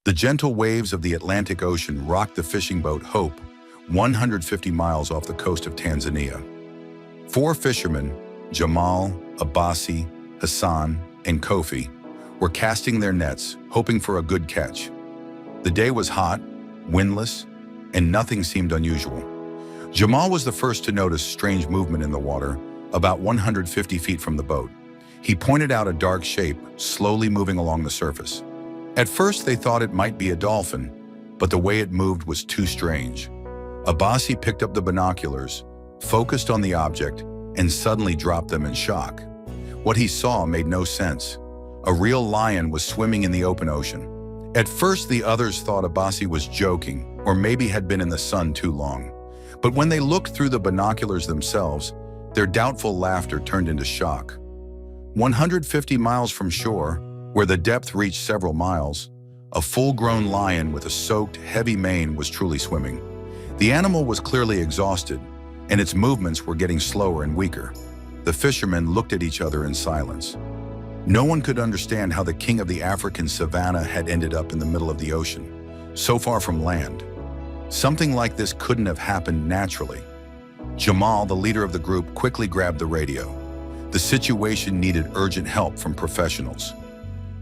The gentle waves of the Atlantic Ocean rocked the fishing boat Hope, 150 miles off the coast of Tanzania. Four fishermen, Jamal, Abbasi, Hassan, and Kofi, were casting their nets, hoping for a good catch. The day was hot, windless, and nothing seemed unusual. Jamal was the first to notice strange movement in the water, about 150 feet from the boat. He pointed out a dark shape, slowly moving along the surface. At first, they thought it might be a dolphin, but the way it moved was too strange. Abbasi picked up the binoculars, focused on the object, and suddenly dropped them in shock. What he saw made no sense. A real lion was swimming in the open ocean. At first, the others thought Abbasi was joking, or maybe had been in the sun too long. But when they looked through the binoculars themselves, their doubtful laughter turned into shock. 150 miles from shore, where the depth reached several miles, a full-grown lion with a soaked, heavy mane was truly swimming. The animal was clearly exhausted, and its movements were getting slower and weaker. The fishermen looked at each other in silence. No one could understand how the king of the African savanna had ended up in the middle of the ocean, so far from land. Something like this couldn't have happened naturally. Jamal, the leader of the group, quickly grabbed the radio. The situation needed urgent help from professionals.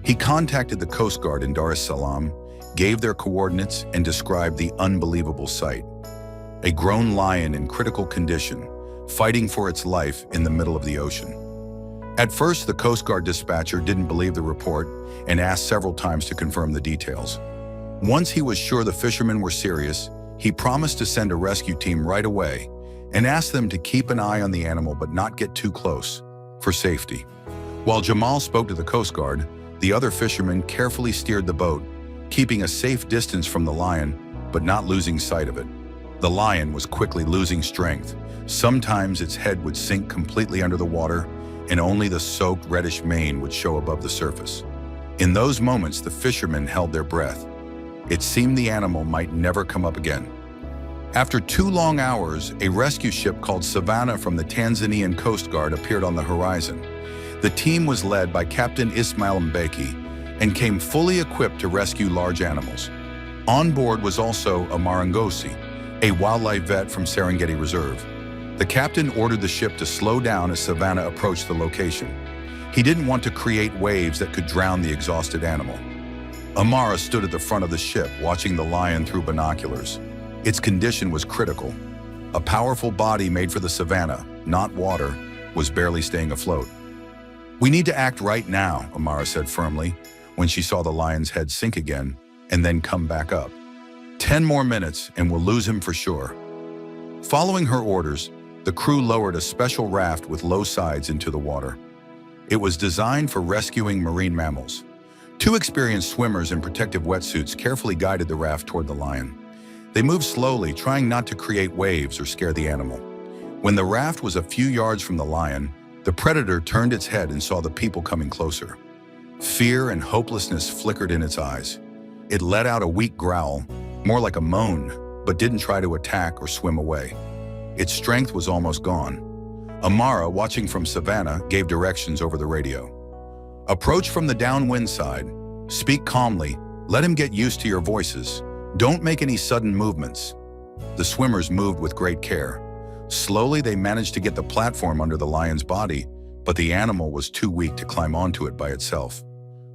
He contacted the Coast Guard in Dar es Salaam, gave their coordinates, and described the unbelievable sight. A grown lion in critical condition, fighting for its life in the middle of the ocean. At first, the Coast Guard dispatcher didn't believe the report and asked several times to confirm the details. Once he was sure the fishermen were serious, he promised to send a rescue team right away and asked them to keep an eye on the animal but not get too close, for safety. While Jamal spoke to the Coast Guard, the other fishermen carefully steered the boat, keeping a safe distance from the lion, but not losing sight of it. The lion was quickly losing strength. Sometimes its head would sink completely under the water, and only the soaked reddish mane would show above the surface. In those moments, the fishermen held their breath. It seemed the animal might never come up again. After 2 long hours, a rescue ship called Savannah from the Tanzanian Coast Guard appeared on the horizon. The team was led by Captain Ismail Mbeki and came fully equipped to rescue large animals. On board was also Amara Ngosi, a wildlife vet from Serengeti Reserve. The captain ordered the ship to slow down as Savannah approached the location. He didn't want to create waves that could drown the exhausted animal. Amara stood at the front of the ship, watching the lion through binoculars. Its condition was critical. A powerful body made for the Savannah, not water, was barely staying afloat. "We need to act right now," Amara said firmly, when she saw the lion's head sink again and then come back up. 10 more minutes and we'll lose him for sure." Following her orders, the crew lowered a special raft with low sides into the water. It was designed for rescuing marine mammals. 2 experienced swimmers in protective wetsuits carefully guided the raft toward the lion. They moved slowly, trying not to create waves or scare the animal. When the raft was a few yards from the lion, the predator turned its head and saw the people coming closer. Fear and hopelessness flickered in its eyes. It let out a weak growl, more like a moan, but didn't try to attack or swim away. Its strength was almost gone. Amara, watching from Savannah, gave directions over the radio. "Approach from the downwind side. Speak calmly. Let him get used to your voices. Don't make any sudden movements." The swimmers moved with great care. Slowly, they managed to get the platform under the lion's body, but the animal was too weak to climb onto it by itself.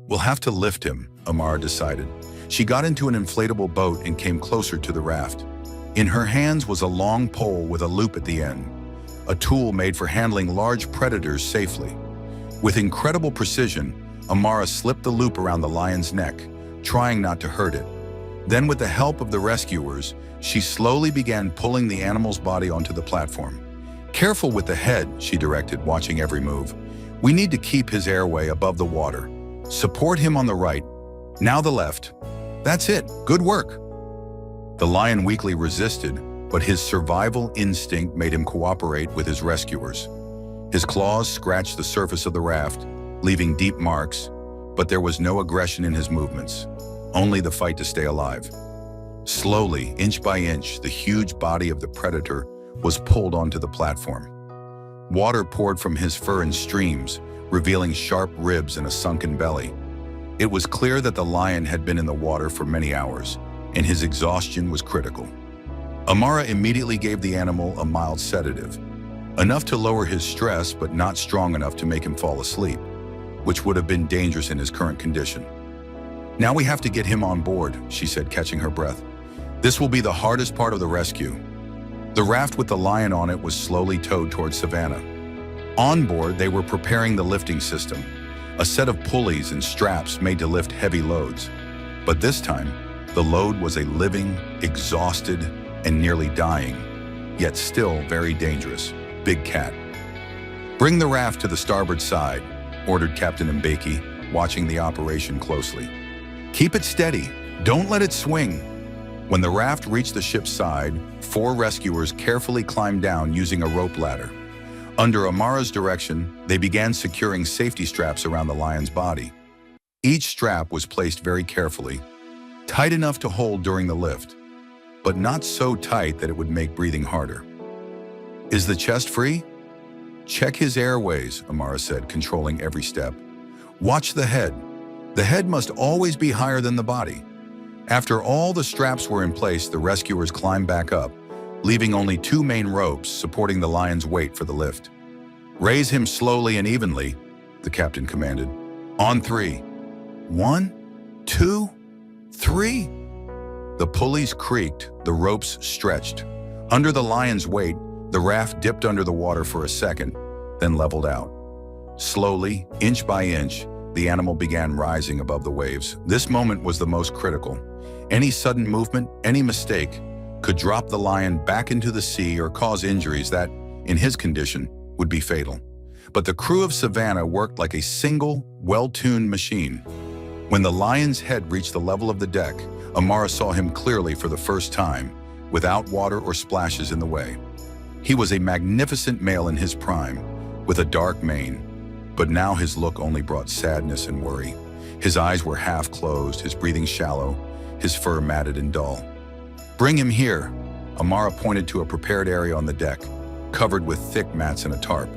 "We'll have to lift him," Amara decided. She got into an inflatable boat and came closer to the raft. In her hands was a long pole with a loop at the end, a tool made for handling large predators safely. With incredible precision, Amara slipped the loop around the lion's neck, trying not to hurt it. Then, with the help of the rescuers, she slowly began pulling the animal's body onto the platform. "Careful with the head," she directed, watching every move. "We need to keep his airway above the water. Support him on the right. Now the left. That's it. Good work." The lion weakly resisted, but his survival instinct made him cooperate with his rescuers. His claws scratched the surface of the raft, leaving deep marks, but there was no aggression in his movements, only the fight to stay alive. Slowly, inch by inch, the huge body of the predator was pulled onto the platform. Water poured from his fur in streams, revealing sharp ribs and a sunken belly. It was clear that the lion had been in the water for many hours, and his exhaustion was critical. Amara immediately gave the animal a mild sedative, enough to lower his stress but not strong enough to make him fall asleep, which would have been dangerous in his current condition. "Now we have to get him on board," she said, catching her breath. "This will be the hardest part of the rescue." The raft with the lion on it was slowly towed towards Savannah. On board, they were preparing the lifting system, a set of pulleys and straps made to lift heavy loads. But this time, the load was a living, exhausted, and nearly dying, yet still very dangerous, big cat. "Bring the raft to the starboard side," ordered Captain Mbeki, watching the operation closely. "Keep it steady. Don't let it swing." When the raft reached the ship's side, 4 rescuers carefully climbed down using a rope ladder. Under Amara's direction, they began securing safety straps around the lion's body. Each strap was placed very carefully, tight enough to hold during the lift, but not so tight that it would make breathing harder. "Is the chest free?" "Check his airways," Amara said, controlling every step. "Watch the head. The head must always be higher than the body." After all the straps were in place, the rescuers climbed back up, leaving only 2 main ropes supporting the lion's weight for the lift. "Raise him slowly and evenly," the captain commanded. "On 3. 1, 2, 3. The pulleys creaked, the ropes stretched. Under the lion's weight, the raft dipped under the water for a second, then leveled out. Slowly, inch by inch, the animal began rising above the waves. This moment was the most critical. Any sudden movement, any mistake, could drop the lion back into the sea or cause injuries that, in his condition, would be fatal. But the crew of Savannah worked like a single, well-tuned machine. When the lion's head reached the level of the deck, Amara saw him clearly for the first time, without water or splashes in the way. He was a magnificent male in his prime, with a dark mane, but now his look only brought sadness and worry. His eyes were half closed, his breathing shallow, his fur matted and dull. "Bring him here," Amara pointed to a prepared area on the deck, covered with thick mats and a tarp.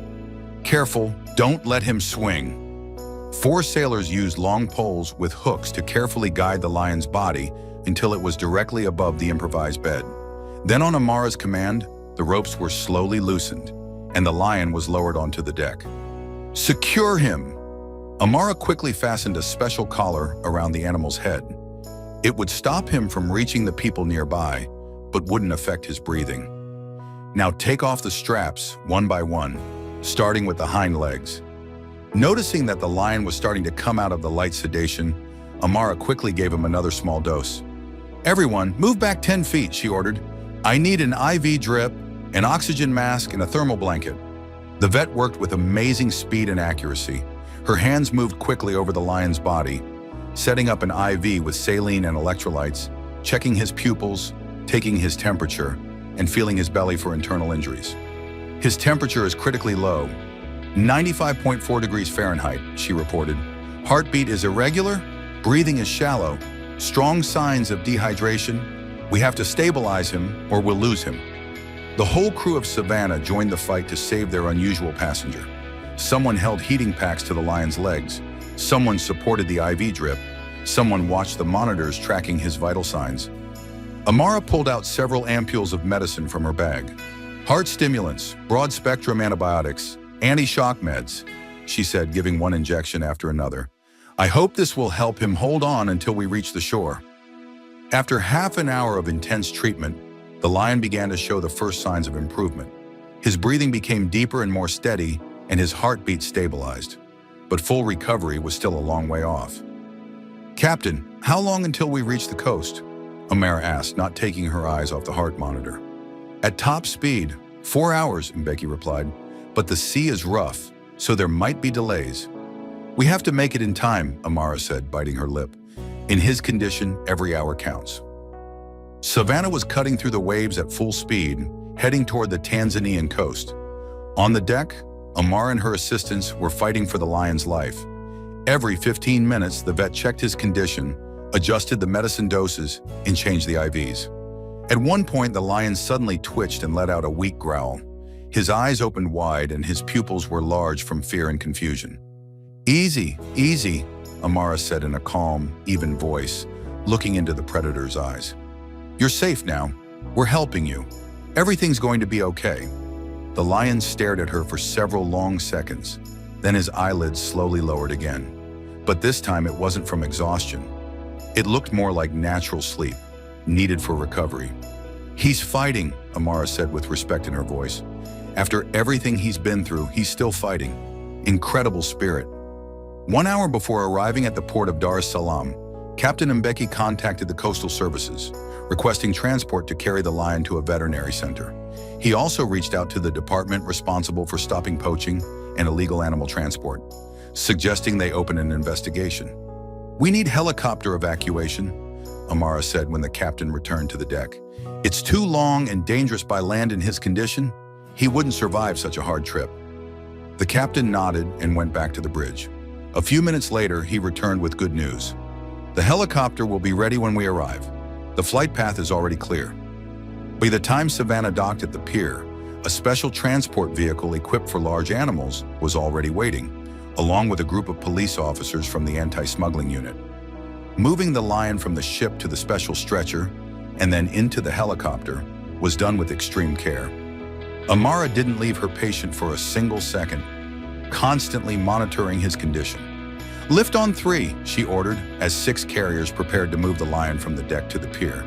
"Careful, don't let him swing." 4 sailors used long poles with hooks to carefully guide the lion's body until it was directly above the improvised bed. Then on Amara's command, the ropes were slowly loosened, and the lion was lowered onto the deck. "Secure him!" Amara quickly fastened a special collar around the animal's head. It would stop him from reaching the people nearby, but wouldn't affect his breathing. "Now take off the straps, one by one, starting with the hind legs." Noticing that the lion was starting to come out of the light sedation, Amara quickly gave him another small dose. "Everyone, move back 10 feet, she ordered. "I need an IV drip, an oxygen mask, and a thermal blanket." The vet worked with amazing speed and accuracy. Her hands moved quickly over the lion's body, setting up an IV with saline and electrolytes, checking his pupils, taking his temperature, and feeling his belly for internal injuries. "His temperature is critically low, 95.4 degrees Fahrenheit, she reported. "Heartbeat is irregular, breathing is shallow, strong signs of dehydration. We have to stabilize him or we'll lose him." The whole crew of Savannah joined the fight to save their unusual passenger. Someone held heating packs to the lion's legs. Someone supported the IV drip. Someone watched the monitors tracking his vital signs. Amara pulled out several ampules of medicine from her bag. "Heart stimulants, broad-spectrum antibiotics, anti-shock meds," she said, giving one injection after another. "I hope this will help him hold on until we reach the shore." After half an hour of intense treatment, the lion began to show the first signs of improvement. His breathing became deeper and more steady, and his heartbeat stabilized. But full recovery was still a long way off. "Captain, how long until we reach the coast?" Amara asked, not taking her eyes off the heart monitor. "At top speed, 4 hours, Mbeki replied. "But the sea is rough, so there might be delays." "We have to make it in time," Amara said, biting her lip. In his condition, every hour counts. Savannah was cutting through the waves at full speed, heading toward the Tanzanian coast. On the deck, Amara and her assistants were fighting for the lion's life. Every 15 minutes, the vet checked his condition, adjusted the medicine doses, and changed the IVs. At one point, the lion suddenly twitched and let out a weak growl. His eyes opened wide and his pupils were large from fear and confusion. "Easy, easy," Amara said in a calm, even voice, looking into the predator's eyes. "You're safe now. We're helping you. Everything's going to be okay." The lion stared at her for several long seconds. Then his eyelids slowly lowered again. But this time it wasn't from exhaustion. It looked more like natural sleep, needed for recovery. "He's fighting," Amara said with respect in her voice. "After everything he's been through, he's still fighting. Incredible spirit." 1 hour before arriving at the port of Dar es Salaam, Captain Mbeki contacted the Coastal Services, requesting transport to carry the lion to a veterinary center. He also reached out to the department responsible for stopping poaching and illegal animal transport, suggesting they open an investigation. "We need helicopter evacuation," Amara said when the captain returned to the deck. "It's too long and dangerous by land in his condition. He wouldn't survive such a hard trip." The captain nodded and went back to the bridge. A few minutes later, he returned with good news. "The helicopter will be ready when we arrive. The flight path is already clear." By the time Savannah docked at the pier, a special transport vehicle equipped for large animals was already waiting, along with a group of police officers from the anti-smuggling unit. Moving the lion from the ship to the special stretcher and then into the helicopter was done with extreme care. Amara didn't leave her patient for a single second, constantly monitoring his condition. "Lift on 3, she ordered, as 6 carriers prepared to move the lion from the deck to the pier.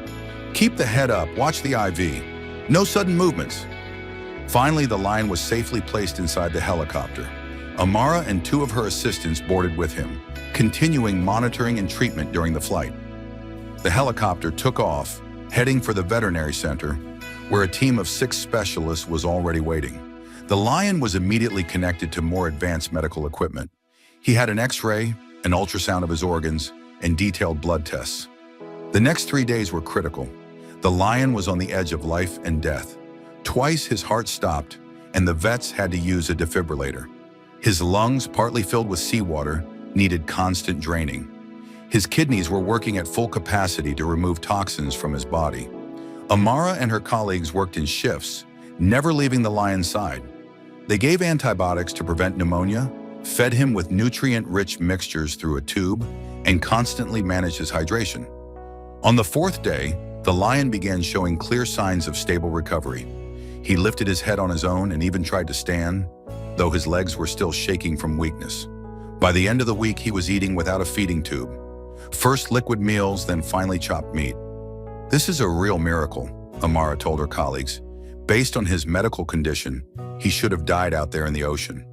"Keep the head up, watch the IV. No sudden movements." Finally, the lion was safely placed inside the helicopter. Amara and 2 of her assistants boarded with him, continuing monitoring and treatment during the flight. The helicopter took off, heading for the veterinary center, where a team of 6 specialists was already waiting. The lion was immediately connected to more advanced medical equipment. He had an X-ray, an ultrasound of his organs, and detailed blood tests. The next 3 days were critical. The lion was on the edge of life and death. Twice his heart stopped, and the vets had to use a defibrillator. His lungs, partly filled with seawater, needed constant draining. His kidneys were working at full capacity to remove toxins from his body. Amara and her colleagues worked in shifts, never leaving the lion's side. They gave antibiotics to prevent pneumonia, fed him with nutrient-rich mixtures through a tube, and constantly managed his hydration. On the 4th day, the lion began showing clear signs of stable recovery. He lifted his head on his own and even tried to stand, though his legs were still shaking from weakness. By the end of the week, he was eating without a feeding tube. First liquid meals, then finally chopped meat. "This is a real miracle," Amara told her colleagues. "Based on his medical condition, he should have died out there in the ocean.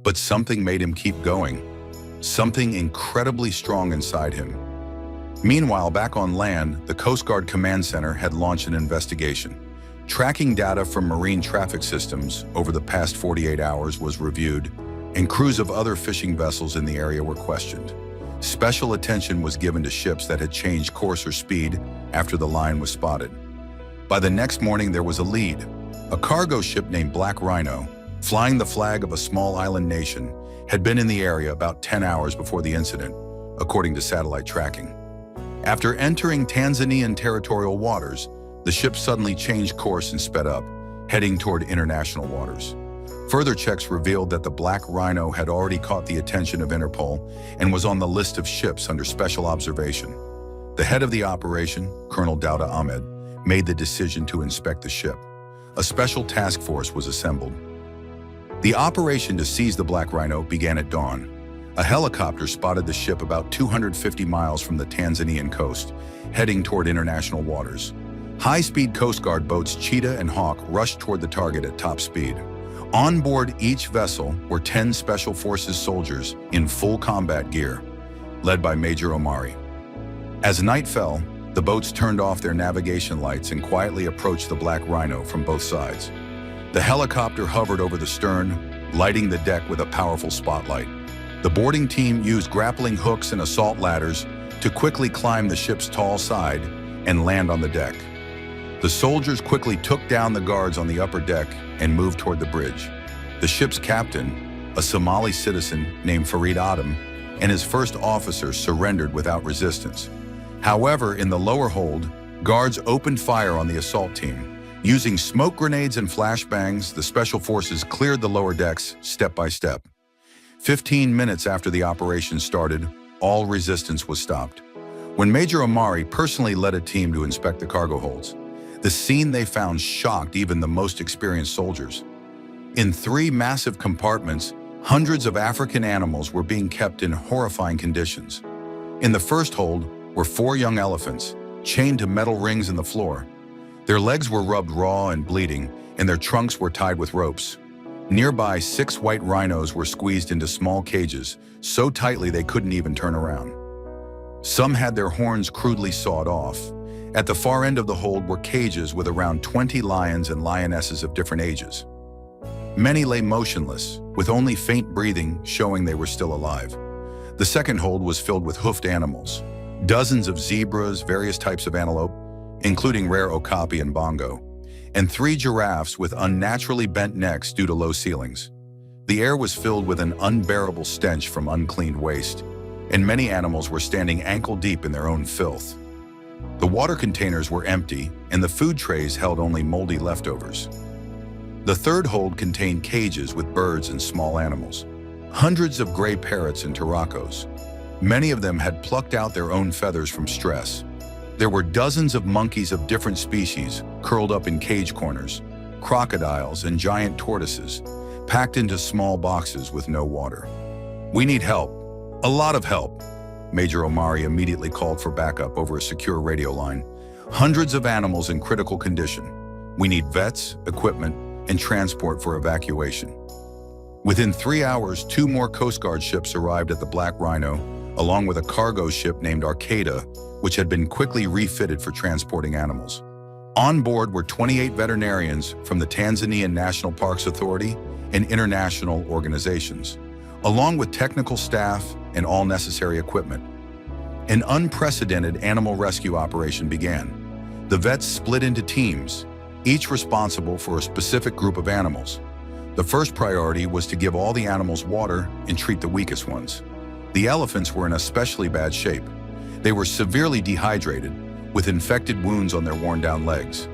But something made him keep going. Something incredibly strong inside him." Meanwhile, back on land, the Coast Guard Command Center had launched an investigation. Tracking data from marine traffic systems over the past 48 hours was reviewed, and crews of other fishing vessels in the area were questioned. Special attention was given to ships that had changed course or speed after the lion was spotted. By the next morning, there was a lead. A cargo ship named Black Rhino, flying the flag of a small island nation, had been in the area about 10 hours before the incident, according to satellite tracking. After entering Tanzanian territorial waters, the ship suddenly changed course and sped up, heading toward international waters. Further checks revealed that the Black Rhino had already caught the attention of Interpol and was on the list of ships under special observation. The head of the operation, Colonel Dauda Ahmed, made the decision to inspect the ship. A special task force was assembled. The operation to seize the Black Rhino began at dawn. A helicopter spotted the ship about 250 miles from the Tanzanian coast, heading toward international waters. High-speed Coast Guard boats Cheetah and Hawk rushed toward the target at top speed. On board each vessel were 10 Special Forces soldiers in full combat gear, led by Major Omari. As night fell, the boats turned off their navigation lights and quietly approached the Black Rhino from both sides. The helicopter hovered over the stern, lighting the deck with a powerful spotlight. The boarding team used grappling hooks and assault ladders to quickly climb the ship's tall side and land on the deck. The soldiers quickly took down the guards on the upper deck and moved toward the bridge. The ship's captain, a Somali citizen named Farid Adam, and his first officer surrendered without resistance. However, in the lower hold, guards opened fire on the assault team. Using smoke grenades and flashbangs, the Special Forces cleared the lower decks step by step. 15 minutes after the operation started, all resistance was stopped. When Major Omari personally led a team to inspect the cargo holds, the scene they found shocked even the most experienced soldiers. In 3 massive compartments, hundreds of African animals were being kept in horrifying conditions. In the first hold were 4 young elephants, chained to metal rings in the floor. Their legs were rubbed raw and bleeding, and their trunks were tied with ropes. Nearby, 6 white rhinos were squeezed into small cages, so tightly they couldn't even turn around. Some had their horns crudely sawed off. At the far end of the hold were cages with around 20 lions and lionesses of different ages. Many lay motionless, with only faint breathing showing they were still alive. The second hold was filled with hoofed animals. Dozens of zebras, various types of antelope, including rare okapi and bongo, and 3 giraffes with unnaturally bent necks due to low ceilings. The air was filled with an unbearable stench from uncleaned waste, and many animals were standing ankle-deep in their own filth. The water containers were empty, and the food trays held only moldy leftovers. The third hold contained cages with birds and small animals. Hundreds of gray parrots and turacos. Many of them had plucked out their own feathers from stress. There were dozens of monkeys of different species curled up in cage corners, crocodiles and giant tortoises, packed into small boxes with no water. "We need help. A lot of help." Major Omari immediately called for backup over a secure radio line. "Hundreds of animals in critical condition. We need vets, equipment, and transport for evacuation." Within 3 hours, 2 more Coast Guard ships arrived at the Black Rhino, along with a cargo ship named Arcata, which had been quickly refitted for transporting animals. On board were 28 veterinarians from the Tanzanian National Parks Authority and international organizations, along with technical staff and all necessary equipment. An unprecedented animal rescue operation began. The vets split into teams, each responsible for a specific group of animals. The first priority was to give all the animals water and treat the weakest ones. The elephants were in especially bad shape. They were severely dehydrated, with infected wounds on their worn-down legs.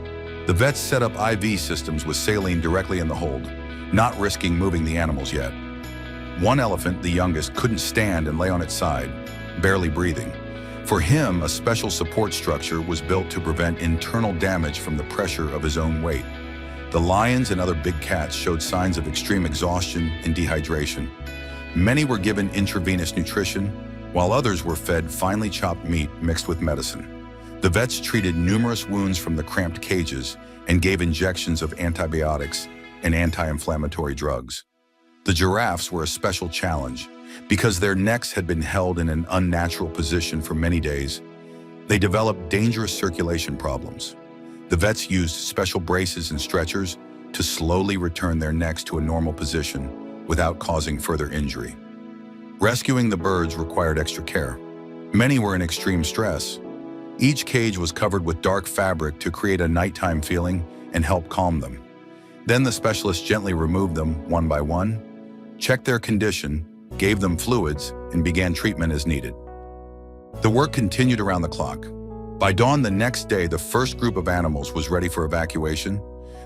The vets set up IV systems with saline directly in the hold, not risking moving the animals yet. One elephant, the youngest, couldn't stand and lay on its side, barely breathing. For him, a special support structure was built to prevent internal damage from the pressure of his own weight. The lions and other big cats showed signs of extreme exhaustion and dehydration. Many were given intravenous nutrition, while others were fed finely chopped meat mixed with medicine. The vets treated numerous wounds from the cramped cages and gave injections of antibiotics and anti-inflammatory drugs. The giraffes were a special challenge because their necks had been held in an unnatural position for many days. They developed dangerous circulation problems. The vets used special braces and stretchers to slowly return their necks to a normal position without causing further injury. Rescuing the birds required extra care. Many were in extreme stress. Each cage was covered with dark fabric to create a nighttime feeling and help calm them. Then the specialists gently removed them one by one, checked their condition, gave them fluids, and began treatment as needed. The work continued around the clock. By dawn the next day, the first group of animals was ready for evacuation.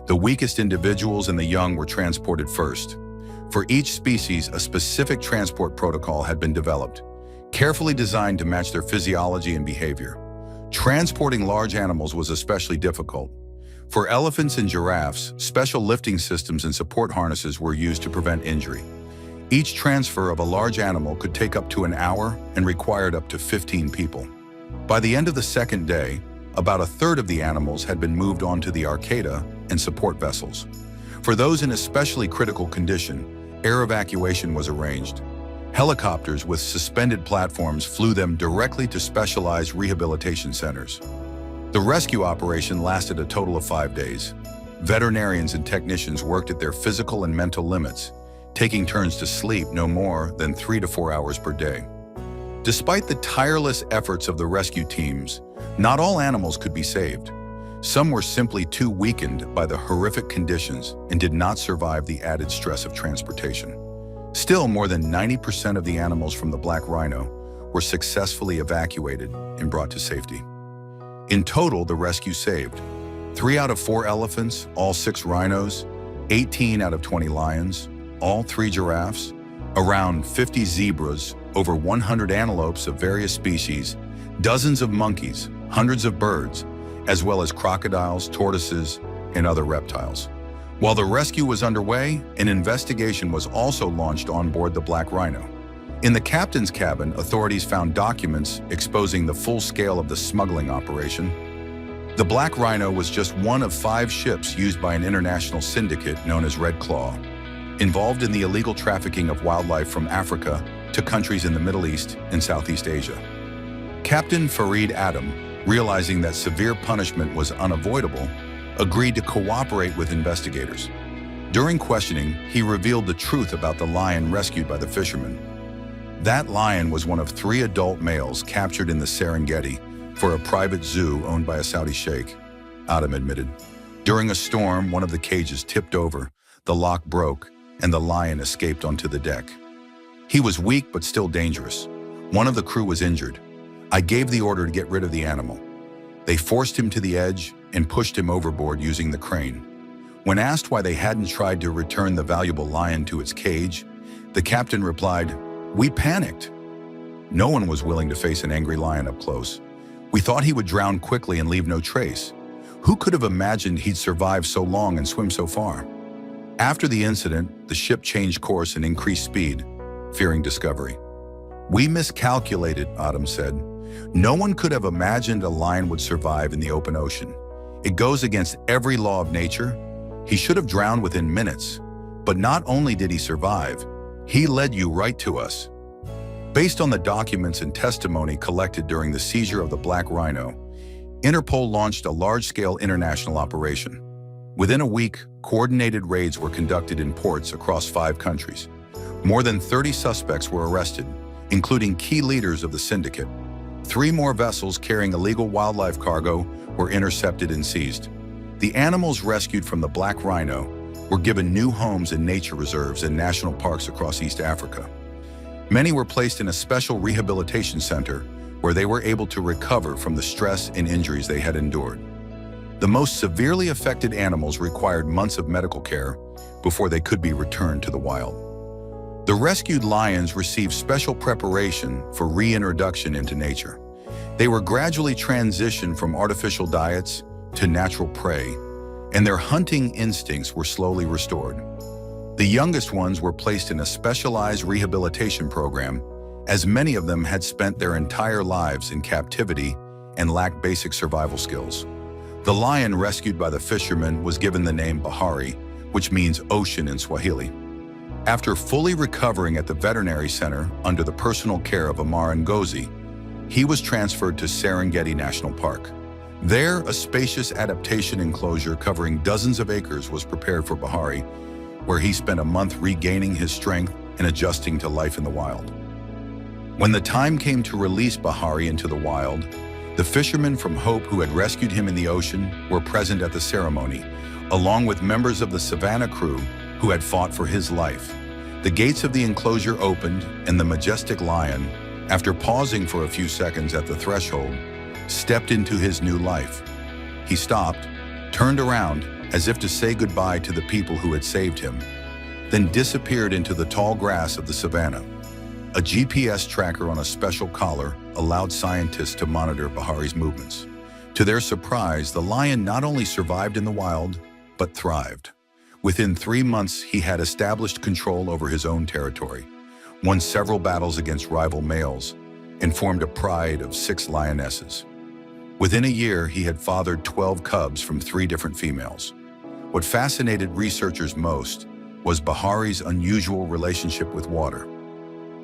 The weakest individuals and the young were transported first. For each species, a specific transport protocol had been developed, carefully designed to match their physiology and behavior. Transporting large animals was especially difficult. For elephants and giraffes, special lifting systems and support harnesses were used to prevent injury. Each transfer of a large animal could take up to an hour and required up to 15 people. By the end of the second day, about a third of the animals had been moved onto the Arcata and support vessels. For those in especially critical condition, air evacuation was arranged. Helicopters with suspended platforms flew them directly to specialized rehabilitation centers. The rescue operation lasted a total of 5 days. Veterinarians and technicians worked at their physical and mental limits, taking turns to sleep no more than 3 to 4 hours per day. Despite the tireless efforts of the rescue teams, not all animals could be saved. Some were simply too weakened by the horrific conditions and did not survive the added stress of transportation. Still, more than 90% of the animals from the Black Rhino were successfully evacuated and brought to safety. In total, the rescue saved 3 out of 4 elephants, all 6 rhinos, 18 out of 20 lions, all 3 giraffes, around 50 zebras, over 100 antelopes of various species, dozens of monkeys, hundreds of birds, as well as crocodiles, tortoises, and other reptiles. While the rescue was underway, an investigation was also launched on board the Black Rhino. In the captain's cabin, authorities found documents exposing the full scale of the smuggling operation. The Black Rhino was just one of 5 ships used by an international syndicate known as Red Claw, involved in the illegal trafficking of wildlife from Africa to countries in the Middle East and Southeast Asia. Captain Farid Adam, realizing that severe punishment was unavoidable, agreed to cooperate with investigators. During questioning, he revealed the truth about the lion rescued by the fishermen. That lion was one of 3 adult males captured in the Serengeti for a private zoo owned by a Saudi sheikh, Adam admitted. During a storm, one of the cages tipped over, the lock broke, and the lion escaped onto the deck. He was weak but still dangerous. One of the crew was injured. I gave the order to get rid of the animal. They forced him to the edge and pushed him overboard using the crane. When asked why they hadn't tried to return the valuable lion to its cage, the captain replied, "We panicked. No one was willing to face an angry lion up close. We thought he would drown quickly and leave no trace. Who could have imagined he'd survive so long and swim so far?" After the incident, the ship changed course and increased speed, fearing discovery. "We miscalculated," Adam said. "No one could have imagined a lion would survive in the open ocean. It goes against every law of nature. He should have drowned within minutes. But not only did he survive, he led you right to us." Based on the documents and testimony collected during the seizure of the Black Rhino, Interpol launched a large-scale international operation. Within a week, coordinated raids were conducted in ports across 5 countries. More than 30 suspects were arrested, including key leaders of the syndicate. 3 more vessels carrying illegal wildlife cargo were intercepted and seized. The animals rescued from the Black Rhino were given new homes in nature reserves and national parks across East Africa. Many were placed in a special rehabilitation center where they were able to recover from the stress and injuries they had endured. The most severely affected animals required months of medical care before they could be returned to the wild. The rescued lions received special preparation for reintroduction into nature. They were gradually transitioned from artificial diets to natural prey, and their hunting instincts were slowly restored. The youngest ones were placed in a specialized rehabilitation program, as many of them had spent their entire lives in captivity and lacked basic survival skills. The lion rescued by the fishermen was given the name Bahari, which means ocean in Swahili. After fully recovering at the veterinary center under the personal care of Amar Ngozi, he was transferred to Serengeti National Park. There, a spacious adaptation enclosure covering dozens of acres was prepared for Bahari, where he spent a month regaining his strength and adjusting to life in the wild. When the time came to release Bahari into the wild, the fishermen from Hope who had rescued him in the ocean were present at the ceremony, along with members of the Savannah crew who had fought for his life. The gates of the enclosure opened, and the majestic lion, after pausing for a few seconds at the threshold, stepped into his new life. He stopped, turned around as if to say goodbye to the people who had saved him, then disappeared into the tall grass of the savannah. A GPS tracker on a special collar allowed scientists to monitor Bahari's movements. To their surprise, the lion not only survived in the wild, but thrived. Within 3 months, he had established control over his own territory, won several battles against rival males, and formed a pride of 6 lionesses. Within a year, he had fathered 12 cubs from 3 different females. What fascinated researchers most was Bahari's unusual relationship with water.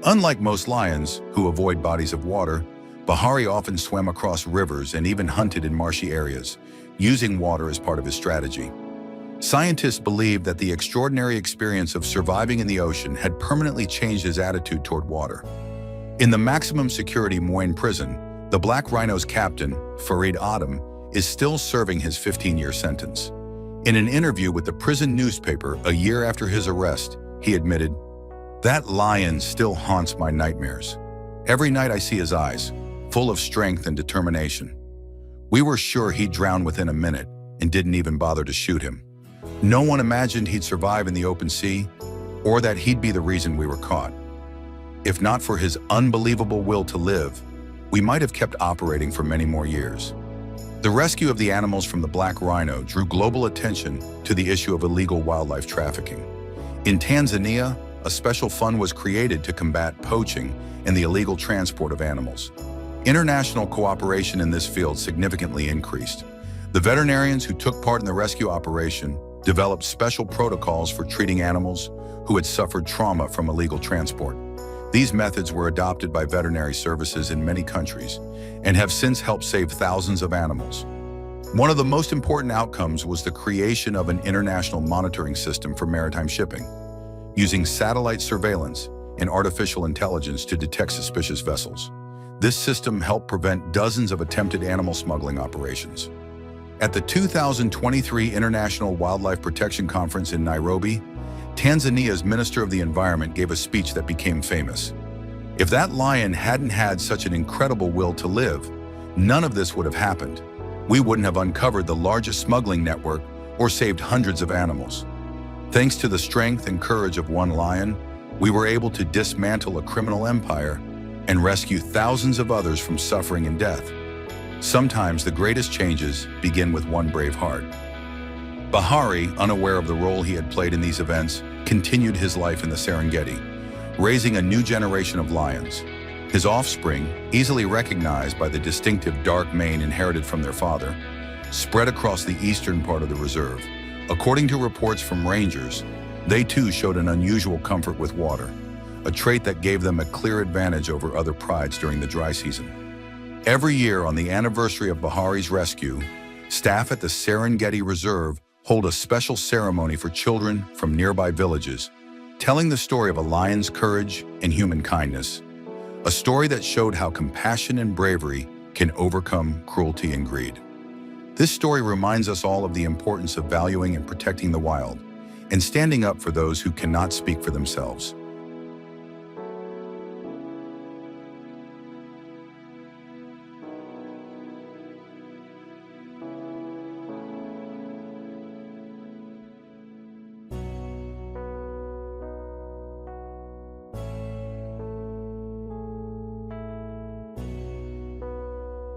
Unlike most lions, who avoid bodies of water, Bahari often swam across rivers and even hunted in marshy areas, using water as part of his strategy. Scientists believe that the extraordinary experience of surviving in the ocean had permanently changed his attitude toward water. In the maximum security Moine prison, the Black Rhino's captain, Farid Adam, is still serving his 15-year sentence. In an interview with the prison newspaper a year after his arrest, he admitted, "That lion still haunts my nightmares. Every night I see his eyes, full of strength and determination. We were sure he'd drown within a minute and didn't even bother to shoot him. No one imagined he'd survive in the open sea or that he'd be the reason we were caught." If not for his unbelievable will to live, we might have kept operating for many more years. The rescue of the animals from the black rhino drew global attention to the issue of illegal wildlife trafficking. In Tanzania, a special fund was created to combat poaching and the illegal transport of animals. International cooperation in this field significantly increased. The veterinarians who took part in the rescue operation developed special protocols for treating animals who had suffered trauma from illegal transport. These methods were adopted by veterinary services in many countries and have since helped save thousands of animals. One of the most important outcomes was the creation of an international monitoring system for maritime shipping, using satellite surveillance and artificial intelligence to detect suspicious vessels. This system helped prevent dozens of attempted animal smuggling operations. At the 2023 International Wildlife Protection Conference in Nairobi, Tanzania's Minister of the Environment gave a speech that became famous. If that lion hadn't had such an incredible will to live, none of this would have happened. We wouldn't have uncovered the largest smuggling network or saved hundreds of animals. Thanks to the strength and courage of one lion, we were able to dismantle a criminal empire and rescue thousands of others from suffering and death. Sometimes the greatest changes begin with one brave heart. Bahari, unaware of the role he had played in these events, continued his life in the Serengeti, raising a new generation of lions. His offspring, easily recognized by the distinctive dark mane inherited from their father, spread across the eastern part of the reserve. According to reports from rangers, they too showed an unusual comfort with water, a trait that gave them a clear advantage over other prides during the dry season. Every year on the anniversary of Bahari's rescue, staff at the Serengeti Reserve hold a special ceremony for children from nearby villages, telling the story of a lion's courage and human kindness, a story that showed how compassion and bravery can overcome cruelty and greed. This story reminds us all of the importance of valuing and protecting the wild and standing up for those who cannot speak for themselves.